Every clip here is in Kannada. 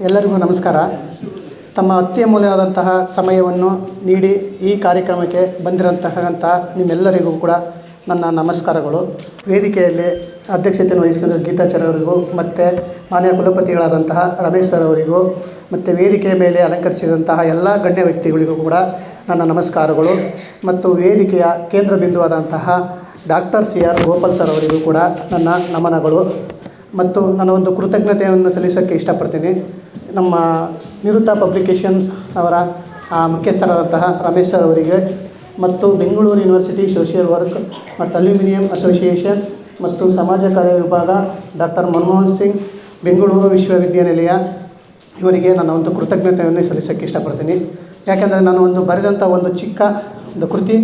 ಎಲ್ಲರಿಗೂ ನಮಸ್ಕಾರ. ತಮ್ಮ ಅತ್ಯಮೂಲ್ಯವಾದಂತಹ ಸಮಯವನ್ನು ನೀಡಿ ಈ ಕಾರ್ಯಕ್ರಮಕ್ಕೆ ಬಂದಿರೋಂತಹ ನಿಮ್ಮೆಲ್ಲರಿಗೂ ಕೂಡ ನನ್ನ ನಮಸ್ಕಾರಗಳು. ವೇದಿಕೆಯಲ್ಲಿ ಅಧ್ಯಕ್ಷತೆಯನ್ನು ವಹಿಸಿಕೊಂಡ ಗೀತಾಚಾರ್ಯ ಅವರಿಗೂ ಮತ್ತು ಮಾನ್ಯ ಕುಲಪತಿಗಳಾದಂತಹ ರಮೇಶ್ ಸರ್ ಅವರಿಗೂ ಮತ್ತು ವೇದಿಕೆಯ ಮೇಲೆ ಅಲಂಕರಿಸಿದಂತಹ ಎಲ್ಲ ಗಣ್ಯ ವ್ಯಕ್ತಿಗಳಿಗೂ ಕೂಡ ನನ್ನ ನಮಸ್ಕಾರಗಳು. ಮತ್ತು ವೇದಿಕೆಯ ಕೇಂದ್ರ ಬಿಂದುವಾದಂತಹ ಡಾಕ್ಟರ್ CR ಗೋಪಾಲ್ ಸರ್ ಅವರಿಗೂ ಕೂಡ ನನ್ನ ನಮನಗಳು. ಮತ್ತು ನನ್ನ ಒಂದು ಕೃತಜ್ಞತೆಯನ್ನು ಸಲ್ಲಿಸೋಕ್ಕೆ ಇಷ್ಟಪಡ್ತೀನಿ. ನಮ್ಮ ನಿವೃತ್ತ ಪಬ್ಲಿಕೇಶನ್ ಅವರ ಮುಖ್ಯಸ್ಥರಾದಂತಹ ರಮೇಶ್ ಸರ್ ಅವರಿಗೆ ಮತ್ತು ಬೆಂಗಳೂರು ಯೂನಿವರ್ಸಿಟಿ ಸೋಷಿಯಲ್ ವರ್ಕ್ ಮತ್ತು ಅಲ್ಯೂಮಿನಿಯಂ ಅಸೋಸಿಯೇಷನ್ ಮತ್ತು ಸಮಾಜ ಕಾರ್ಯ ವಿಭಾಗ ಡಾಕ್ಟರ್ ಮನಮೋಹನ್ ಸಿಂಗ್ ಬೆಂಗಳೂರು ವಿಶ್ವವಿದ್ಯಾನಿಲಯ ಇವರಿಗೆ ನನ್ನ ಒಂದು ಕೃತಜ್ಞತೆಯನ್ನು ಸಲ್ಲಿಸೋಕ್ಕೆ ಇಷ್ಟಪಡ್ತೀನಿ. ಯಾಕೆಂದರೆ ನಾನು ಒಂದು ಬರೆದಂಥ ಒಂದು ಚಿಕ್ಕ ಒಂದು ಕೃತಿ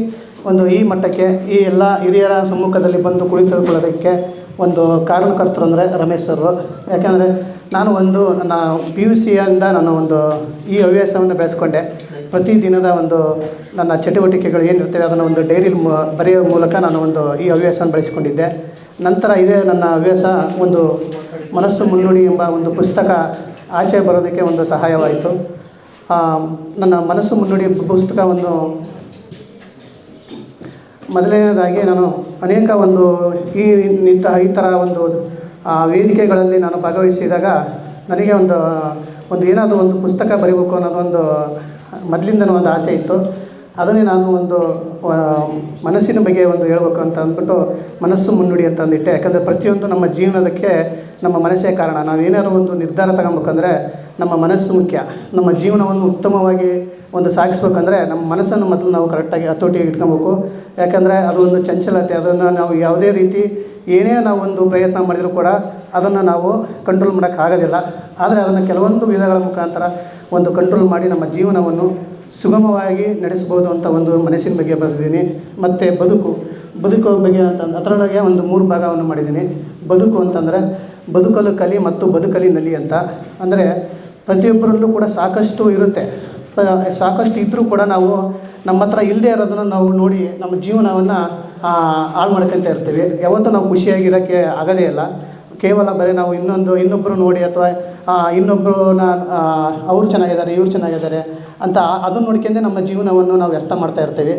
ಈ ಮಟ್ಟಕ್ಕೆ ಈ ಎಲ್ಲ ಹಿರಿಯರ ಸಮ್ಮುಖದಲ್ಲಿ ಬಂದು ಕುಳಿತುಕೊಳ್ಳೋದಕ್ಕೆ ಒಂದು ಕಾರಣಕರ್ತರು ಅಂದರೆ ರಮೇಶ್ ಸರ್. ಯಾಕೆಂದರೆ ನಾನು ನನ್ನ PUC ಯಿಂದ ನಾನು ಈ ಹವ್ಯಾಸವನ್ನು ಬೆಳೆಸ್ಕೊಂಡೆ. ಪ್ರತಿದಿನದ ನನ್ನ ಚಟುವಟಿಕೆಗಳು ಏನಿರ್ತವೆ ಅದನ್ನು ಡೈರಿಲಿ ಬರೆಯೋ ಮೂಲಕ ನಾನು ಈ ಹವ್ಯಾಸವನ್ನು ಬೆಳೆಸ್ಕೊಂಡಿದ್ದೆ. ನಂತರ ಇದೇ ನನ್ನ ಹವ್ಯಾಸ ಮನಸ್ಸು ಮುನ್ನುಡಿ ಎಂಬ ಪುಸ್ತಕ ಆಚೆ ಬರೋದಕ್ಕೆ ಸಹಾಯವಾಯಿತು. ನನ್ನ ಮನಸ್ಸು ಮುನ್ನುಡಿ ಪುಸ್ತಕವನ್ನು ಮೊದಲನೇದಾಗಿ ನಾನು ಅನೇಕ ಈ ಥರ ವೇದಿಕೆಗಳಲ್ಲಿ ನಾನು ಭಾಗವಹಿಸಿದಾಗ ನನಗೆ ಏನಾದರೂ ಪುಸ್ತಕ ಬರೀಬೇಕು ಅನ್ನೋದೊಂದು ಮೊದಲಿಂದನೂ ಆಸೆ ಇತ್ತು. ಅದನ್ನೇ ನಾನು ಮನಸ್ಸಿನ ಬಗ್ಗೆ ಹೇಳ್ಬೇಕು ಅಂತ ಅಂದ್ಬಿಟ್ಟು ಮನಸ್ಸು ಮುನ್ನುಡಿ ಅಂತ ಅಂದಿಟ್ಟೆ. ಯಾಕಂದರೆ ಪ್ರತಿಯೊಂದು ನಮ್ಮ ಜೀವನದಕ್ಕೆ ನಮ್ಮ ಮನಸ್ಸೇ ಕಾರಣ. ನಾವು ಏನಾದ್ರು ನಿರ್ಧಾರ ತಗೊಬೇಕಂದ್ರೆ ನಮ್ಮ ಮನಸ್ಸು ಮುಖ್ಯ. ನಮ್ಮ ಜೀವನವನ್ನು ಉತ್ತಮವಾಗಿ ಸಾಗಿಸ್ಬೇಕಂದ್ರೆ ನಮ್ಮ ಮನಸ್ಸನ್ನು ಮೊದಲು ನಾವು ಕರೆಕ್ಟಾಗಿ ಹತೋಟಿಗೆ ಇಟ್ಕೊಬೇಕು. ಯಾಕಂದರೆ ಅದು ಚಂಚಲತೆ. ಅದನ್ನು ನಾವು ಯಾವುದೇ ರೀತಿ ಏನೇ ನಾವು ಪ್ರಯತ್ನ ಮಾಡಿದರೂ ಕೂಡ ಅದನ್ನು ನಾವು ಕಂಟ್ರೋಲ್ ಮಾಡೋಕ್ಕಾಗೋದಿಲ್ಲ. ಆದರೆ ಅದನ್ನು ಕೆಲವೊಂದು ವಿಧಗಳ ಮುಖಾಂತರ ಕಂಟ್ರೋಲ್ ಮಾಡಿ ನಮ್ಮ ಜೀವನವನ್ನು ಸುಗಮವಾಗಿ ನಡೆಸ್ಬೋದು ಅಂತ ಮನಸ್ಸಿನ ಬಗ್ಗೆ ಬರೆದಿದ್ದೀನಿ. ಮತ್ತು ಬದುಕು ಬಗ್ಗೆ ಅದರೊಳಗೆ 3 ಭಾಗವನ್ನು ಮಾಡಿದ್ದೀನಿ. ಬದುಕು ಅಂತಂದರೆ ಬದುಕಲು ಕಲಿ ಮತ್ತು ಬದುಕಲಿ ನಲಿ ಅಂತ. ಅಂದರೆ ಪ್ರತಿಯೊಬ್ಬರಲ್ಲೂ ಕೂಡ ಸಾಕಷ್ಟು ಇರುತ್ತೆ. ಸಾಕಷ್ಟು ಇದ್ದರೂ ಕೂಡ ನಾವು ನಮ್ಮ ಹತ್ರ ಇಲ್ಲದೆ ಇರೋದನ್ನು ನಾವು ನೋಡಿ ನಮ್ಮ ಜೀವನವನ್ನು ಹಾಳು ಮಾಡ್ಕೊತ ಇರ್ತೀವಿ. ಯಾವತ್ತೂ ನಾವು ಖುಷಿಯಾಗಿರೋಕ್ಕೆ ಆಗೋದೇ ಇಲ್ಲ. ಕೇವಲ ಬರೀ ನಾವು ಇನ್ನೊಬ್ಬರು ನೋಡಿ ಅಥವಾ ಇನ್ನೊಬ್ಬರನ್ನ ಅವ್ರು ಚೆನ್ನಾಗಿದ್ದಾರೆ ಇವ್ರು ಚೆನ್ನಾಗಿದ್ದಾರೆ ಅಂತ ಅದನ್ನು ನೋಡ್ಕೊಂಡೆ ನಮ್ಮ ಜೀವನವನ್ನು ನಾವು ವ್ಯರ್ಥ ಮಾಡ್ತಾ ಇರ್ತೀವಿ.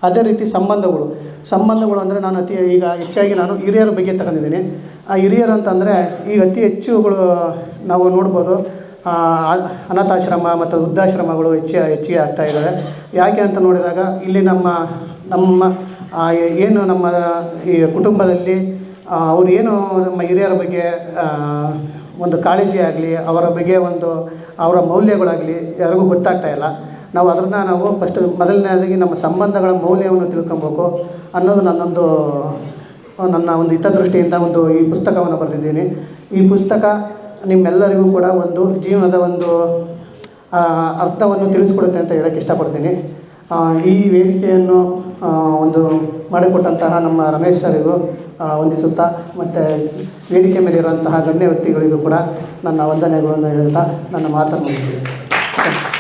ಅದೇ ರೀತಿ ಸಂಬಂಧಗಳು ಅಂದರೆ ನಾನು ಈಗ ಹೆಚ್ಚಾಗಿ ನಾನು ಹಿರಿಯರ ಬಗ್ಗೆ ತಗೊಂಡಿದ್ದೀನಿ. ಹಿರಿಯರು ಅಂತಂದರೆ ಈಗ ಅತಿ ಹೆಚ್ಚುಗಳು ನಾವು ನೋಡ್ಬೋದು. ಅನಾಥಾಶ್ರಮ ಮತ್ತು ವೃದ್ಧಾಶ್ರಮಗಳು ಹೆಚ್ಚಿಗೆ ಆಗ್ತಾ ಇದ್ದಾವೆ. ಯಾಕೆ ಅಂತ ನೋಡಿದಾಗ ಇಲ್ಲಿ ನಮ್ಮ ಏನು ನಮ್ಮ ಈ ಕುಟುಂಬದಲ್ಲಿ ಅವ್ರು ಏನು ನಮ್ಮ ಹಿರಿಯರ ಬಗ್ಗೆ ಕಾಳಜಿ ಆಗಲಿ, ಅವರ ಬಗ್ಗೆ ಅವರ ಮೌಲ್ಯಗಳಾಗಲಿ ಯಾರಿಗೂ ಗೊತ್ತಾಗ್ತಾ ಇಲ್ಲ. ನಾವು ಅದನ್ನು ಫಸ್ಟ್ ಮೊದಲನೇದಾಗಿ ನಮ್ಮ ಸಂಬಂಧಗಳ ಮೌಲ್ಯವನ್ನು ತಿಳ್ಕೊಬೇಕು ಅನ್ನೋದು ನನ್ನ ಹಿತದೃಷ್ಟಿಯಿಂದ ಈ ಪುಸ್ತಕವನ್ನು ಬರೆದಿದ್ದೀನಿ. ಈ ಪುಸ್ತಕ ನಿಮ್ಮೆಲ್ಲರಿಗೂ ಕೂಡ ಜೀವನದ ಅರ್ಥವನ್ನು ತಿಳಿಸ್ಕೊಡುತ್ತೆ ಅಂತ ಹೇಳೋಕ್ಕೆ ಇಷ್ಟಪಡ್ತೀನಿ. ಈ ವೇದಿಕೆಯನ್ನು ಮಾಡಿಕೊಟ್ಟಂತಹ ನಮ್ಮ ರಮೇಶ್ ಸರಿಗೂ ವಂದಿಸುತ್ತಾ ಮತ್ತು ವೇದಿಕೆ ಮೇಲೆ ಇರುವಂತಹ ಗಣ್ಯ ವ್ಯಕ್ತಿಗಳಿಗೂ ಕೂಡ ನನ್ನ ವಂದನೆಗಳನ್ನು ಹೇಳ್ತಾ ನನ್ನ ಮಾತನ್ನು ಮುಗಿಸ್ತೀನಿ.